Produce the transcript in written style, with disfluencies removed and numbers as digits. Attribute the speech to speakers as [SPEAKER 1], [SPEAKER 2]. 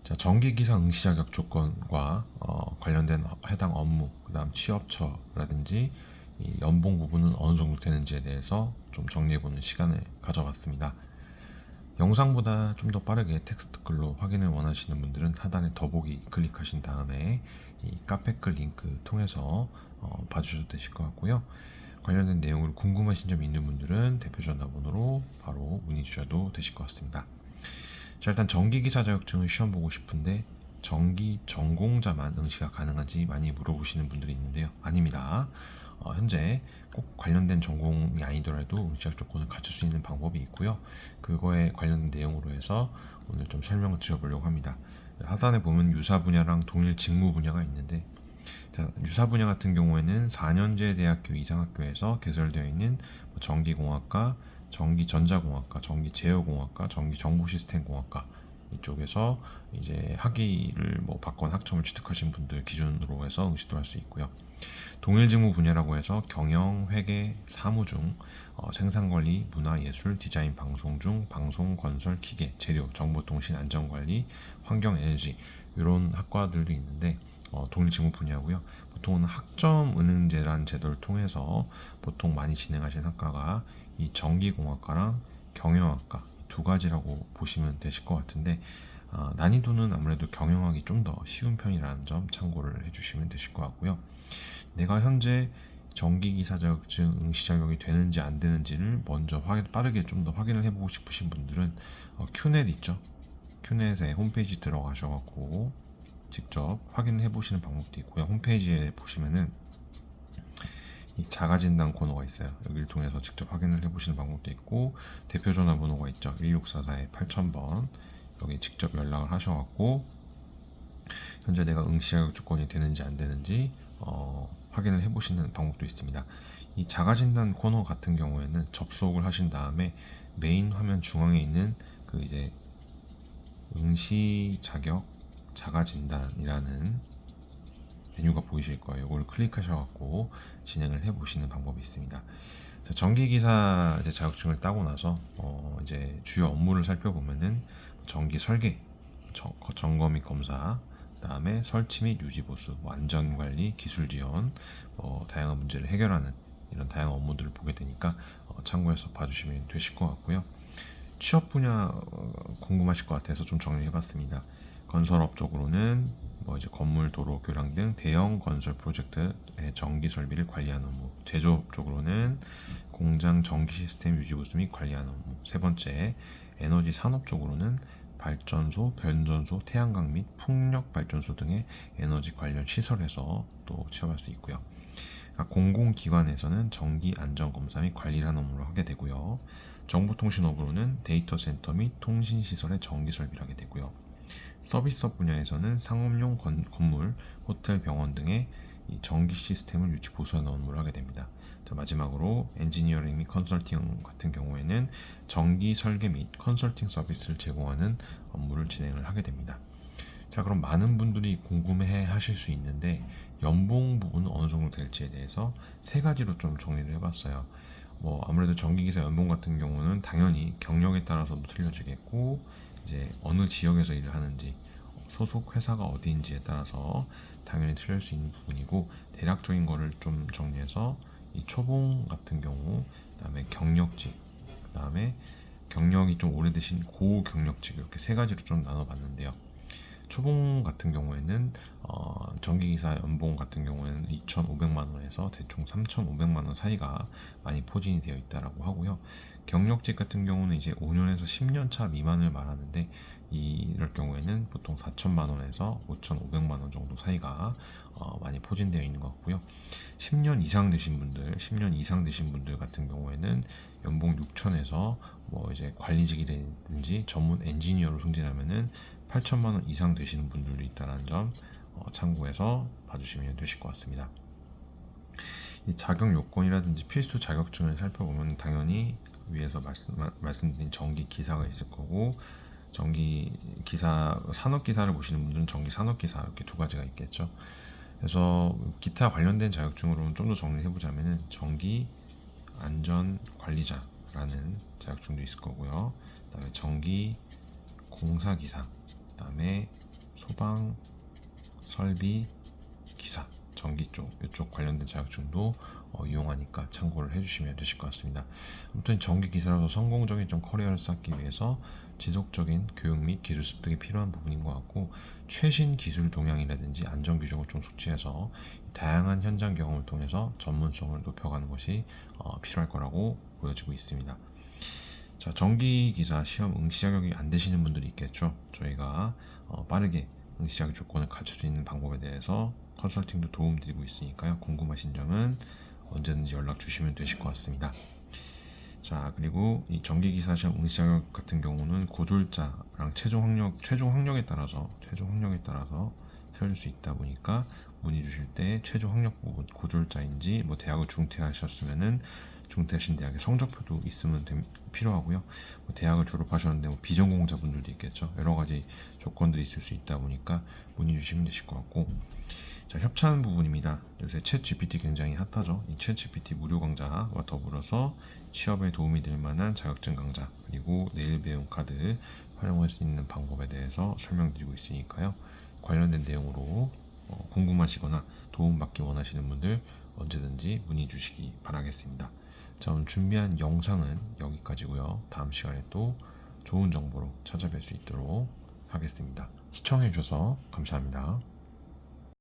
[SPEAKER 1] 자, 전기기사 응시 자격 조건과 관련된 해당 업무, 그다음 취업처라든지 이 연봉 부분은 어느 정도 되는지에 대해서 좀 정리해보는 시간을 가져봤습니다. 영상보다 좀 더 빠르게 텍스트 글로 확인을 원하시는 분들은 하단에 더보기 클릭하신 다음에 이 카페 글 링크 통해서 봐주셔도 되실 것 같고요. 관련된 내용을 궁금하신 점이 있는 분들은 대표 전화번호로 바로 문의 주셔도 되실 것 같습니다. 자, 일단 전기기사 자격증을 시험 보고 싶은데 전기 전공자만 응시가 가능한지 많이 물어보시는 분들이 있는데요. 아닙니다. 현재 꼭 관련된 전공이 아니더라도 응시학 조건을 갖출 수 있는 방법이 있고요. 그거에 관련된 내용으로 해서 오늘 좀 설명을 드려보려고 합니다. 하단에 보면 유사 분야랑 동일 직무 분야가 있는데, 자, 유사 분야 같은 경우에는 4년제 대학교 이상학교에서 개설되어 있는 전기공학과, 전기전자공학과, 전기제어공학과, 전기정보시스템공학과 이쪽에서 이제 학위를 받거나 학점을 취득하신 분들 기준으로 해서 응시도 할 수 있고요. 동일 직무 분야라고 해서 경영, 회계, 사무 중 생산관리, 문화예술, 디자인, 방송 중 방송, 건설, 기계, 재료, 정보통신, 안전관리, 환경에너지 이런 학과들도 있는데 동일 직무 분야고요. 보통은 학점 은행제라는 제도를 통해서 보통 많이 진행하시는 학과가 이 전기공학과랑 경영학과 두 가지라고 보시면 되실 것 같은데, 난이도는 아무래도 경영학이 좀 더 쉬운 편이라는 점 참고를 해주시면 되실 것 같고요. 내가 현재 전기기사 자격증 응시 자격이 되는지 안 되는지를 먼저 빠르게 좀 더 확인을 해보고 싶으신 분들은 큐넷 있죠? 큐넷에 홈페이지 들어가셔갖고 직접 확인해 보시는 방법도 있고요. 홈페이지에 보시면은 이 자가진단 코너가 있어요. 여기를 통해서 직접 확인을 해보시는 방법도 있고, 대표 전화번호가 있죠. 1644-8000번 여기 직접 연락을 하셔갖고 현재 내가 응시 자격 조건이 되는지 안 되는지 확인을 해보시는 방법도 있습니다. 이 자가진단 코너 같은 경우에는 접속을 하신 다음에 메인 화면 중앙에 있는 그 이제 응시 자격 자가진단이라는 메뉴가 보이실 거예요. 이걸 클릭하셔갖고 진행을 해보시는 방법이 있습니다. 자, 전기기사 자격증을 따고 나서 이제 주요 업무를 살펴보면은 전기 설계, 점검 및 검사, 그다음에 설치 및 유지 보수, 안전관리, 기술 지원, 다양한 문제를 해결하는 이런 다양한 업무들을 보게 되니까 참고해서 봐주시면 되실 것 같고요. 취업 분야 궁금하실 것 같아서 좀 정리해봤습니다. 건설업 쪽으로는 이제 건물, 도로, 교량 등 대형 건설 프로젝트의 전기 설비를 관리하는 업무. 제조업 쪽으로는 공장 전기 시스템 유지 보수 및 관리하는 업무. 세 번째, 에너지 산업 쪽으로는 발전소, 변전소, 태양광 및 풍력 발전소 등의 에너지 관련 시설에서 또 취업할 수 있고요. 공공기관에서는 전기 안전검사 및 관리를 하는 업무를 하게 되고요. 정보통신업으로는 데이터 센터 및 통신시설의 전기 설비를 하게 되고요. 서비스업 분야에서는 상업용 건물, 호텔, 병원 등의 이 전기 시스템을 유지 보수하는 업무를 하게 됩니다. 자, 마지막으로 엔지니어링 및 컨설팅 같은 경우에는 전기 설계 및 컨설팅 서비스를 제공하는 업무를 진행을 하게 됩니다. 자, 그럼 많은 분들이 궁금해 하실 수 있는데 연봉 부분은 어느 정도 될지에 대해서 세 가지로 좀 정리를 해봤어요. 아무래도 전기기사 연봉 같은 경우는 당연히 경력에 따라서도 틀려지겠고, 이제 어느 지역에서 일을 하는지, 소속 회사가 어디인지에 따라서 당연히 틀릴 수 있는 부분이고, 대략적인 거를 좀 정리해서 이 초봉 같은 경우, 그다음에 경력직, 그다음에 경력이 좀 오래되신 고경력직, 이렇게 세 가지로 좀 나눠봤는데요. 초봉 같은 경우에는 전기기사 연봉 같은 경우에는 2,500만 원에서 대충 3,500만 원 사이가 많이 포진이 되어 있다라고 하고요. 경력직 같은 경우는 이제 5년에서 10년 차 미만을 말하는데, 이럴 경우에는 보통 4천만 원에서 5,500만 원 정도 사이가 많이 포진되어 있는 것 같고요. 10년 이상 되신 분들 같은 경우에는 연봉 6천에서 이제 관리직이라든지 전문 엔지니어로 승진하면은 8천만 원 이상 되시는 분들도 있다는 점 참고해서 봐주시면 되실 것 같습니다. 이 자격 요건이라든지 필수 자격증을 살펴보면 당연히 위에서 말씀드린 전기 기사가 있을 거고, 전기 기사 산업 기사를 보시는 분들은 전기 산업 기사 이렇게 두 가지가 있겠죠. 그래서 기타 관련된 자격증으로는 좀 더 정리해 보자면은 전기 안전 관리자라는 자격증도 있을 거고요. 그다음에 전기 공사 기사, 그다음에 소방, 설비, 기사, 전기 쪽 이쪽 관련된 자격증도 이용하니까 참고를 해주시면 되실 것 같습니다. 아무튼 전기 기사로서 성공적인 좀 커리어를 쌓기 위해서 지속적인 교육 및 기술 습득이 필요한 부분인 것 같고, 최신 기술 동향이라든지 안전 규정을 좀 숙지해서 다양한 현장 경험을 통해서 전문성을 높여가는 것이 필요할 거라고 보여지고 있습니다. 자, 전기기사 시험 응시 자격이 안 되시는 분들이 있겠죠. 저희가 빠르게 응시 자격 조건을 갖출 수 있는 방법에 대해서 컨설팅도 도움드리고 있으니까요. 궁금하신 점은 언제든지 연락 주시면 되실 것 같습니다. 자, 그리고 이 전기기사 시험 응시 자격 같은 경우는 고졸자랑 최종 학력에 따라서 세울 수 있다 보니까 문의 주실 때 최종 학력 부분 고졸자인지 뭐 대학을 중퇴하셨으면은 중퇴하신 대학의 성적표도 있으면 필요하고요. 뭐 대학을 졸업하셨는데 뭐 비전공자분들도 있겠죠. 여러 가지 조건들이 있을 수 있다 보니까 문의 주시면 되실 것 같고, 자, 협찬 부분입니다. 요새 챗 GPT 굉장히 핫하죠. 이 챗 GPT 무료 강좌와 더불어서 취업에 도움이 될 만한 자격증 강좌, 그리고 내일 배움 카드 활용할 수 있는 방법에 대해서 설명드리고 있으니까요. 관련된 내용으로 궁금하시거나 도움받기 원하시는 분들 언제든지 문의 주시기 바라겠습니다. 자, 오늘 준비한 영상은 여기까지고요. 다음 시간에 또 좋은 정보로 찾아뵐 수 있도록 하겠습니다. 시청해주셔서 감사합니다.